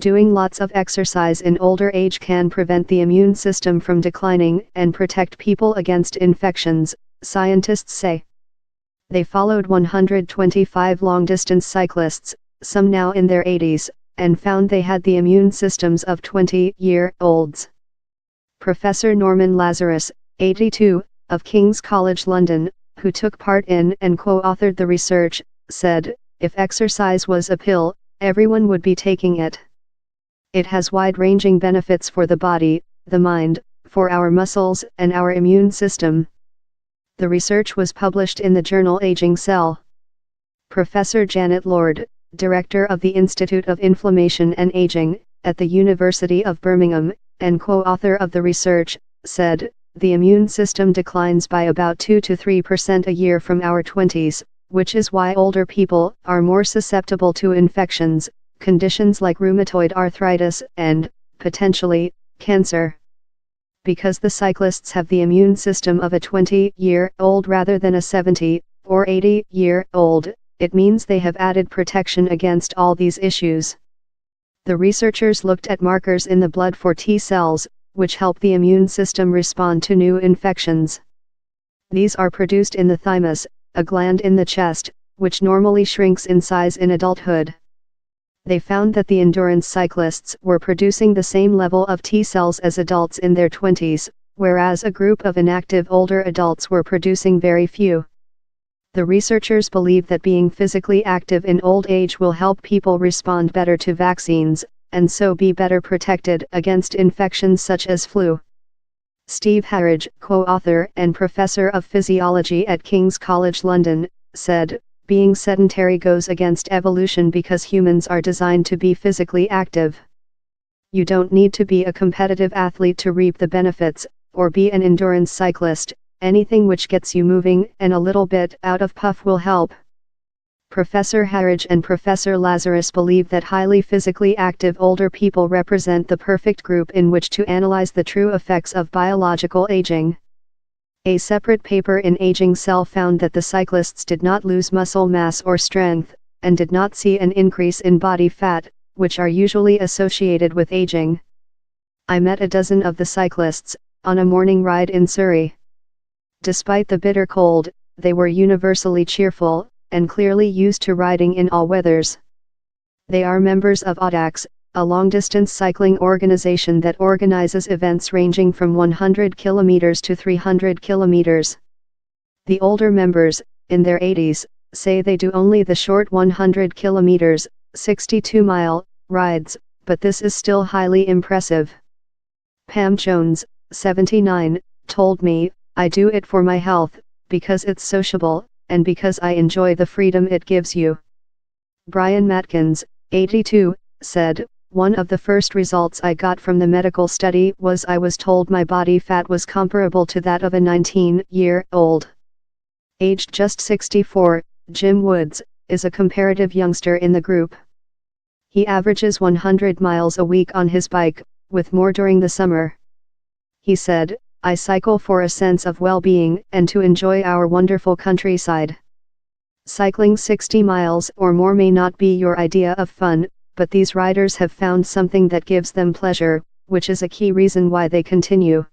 Doing lots of exercise in older age can prevent the immune system from declining and protect people against infections, scientists say. They followed 125 long-distance cyclists, some now in their 80s, and found they had the immune systems of 20-year-olds. Professor Norman Lazarus, 82, of King's College London, who took part in and co-authored the research, said, "If exercise was a pill, everyone would be taking it. It has wide-ranging benefits for the body, the mind, for our muscles and our immune system." The research was published in the journal Aging Cell. Professor Janet Lord, director of the Institute of Inflammation and Aging, at the University of Birmingham, and co-author of the research, said, "The immune system declines by about 2 to 3% a year from our 20s, which is why older people are more susceptible to infections, conditions like rheumatoid arthritis and, potentially, cancer. Because the cyclists have the immune system of a 20-year-old rather than a 70 or 80-year-old, it means they have added protection against all these issues." The researchers looked at markers in the blood for T cells, which help the immune system respond to new infections. These are produced in the thymus, a gland in the chest, which normally shrinks in size in adulthood. They found that the endurance cyclists were producing the same level of T cells as adults in their 20s, whereas a group of inactive older adults were producing very few. The researchers believe that being physically active in old age will help people respond better to vaccines, and so be better protected against infections such as flu. Steve Harridge, co-author and professor of physiology at King's College London, said, "Being sedentary goes against evolution because humans are designed to be physically active. You don't need to be a competitive athlete to reap the benefits, or be an endurance cyclist. Anything which gets you moving and a little bit out of puff will help." Professor Harridge and Professor Lazarus believe that highly physically active older people represent the perfect group in which to analyze the true effects of biological aging. A separate paper in Aging Cell found that the cyclists did not lose muscle mass or strength, and did not see an increase in body fat, which are usually associated with aging. "I met a dozen of the cyclists, on a morning ride in Surrey. Despite the bitter cold, they were universally cheerful, and clearly used to riding in all weathers. They are members of Audax, a long-distance cycling organization that organizes events ranging from 100 kilometers to 300 kilometers. The older members, in their 80s, say they do only the short 100 kilometers, 62-mile, rides, but this is still highly impressive. Pam Jones, 79, told me, "I do it for my health, because it's sociable, and because I enjoy the freedom it gives you." Brian Matkins, 82, said, "One of the first results I got from the medical study was I was told my body fat was comparable to that of a 19-year-old. Aged just 64, Jim Woods, is a comparative youngster in the group. He averages 100 miles a week on his bike, with more during the summer. He said, "I cycle for a sense of well-being and to enjoy our wonderful countryside. Cycling 60 miles or more may not be your idea of fun, but these riders have found something that gives them pleasure, which is a key reason why they continue."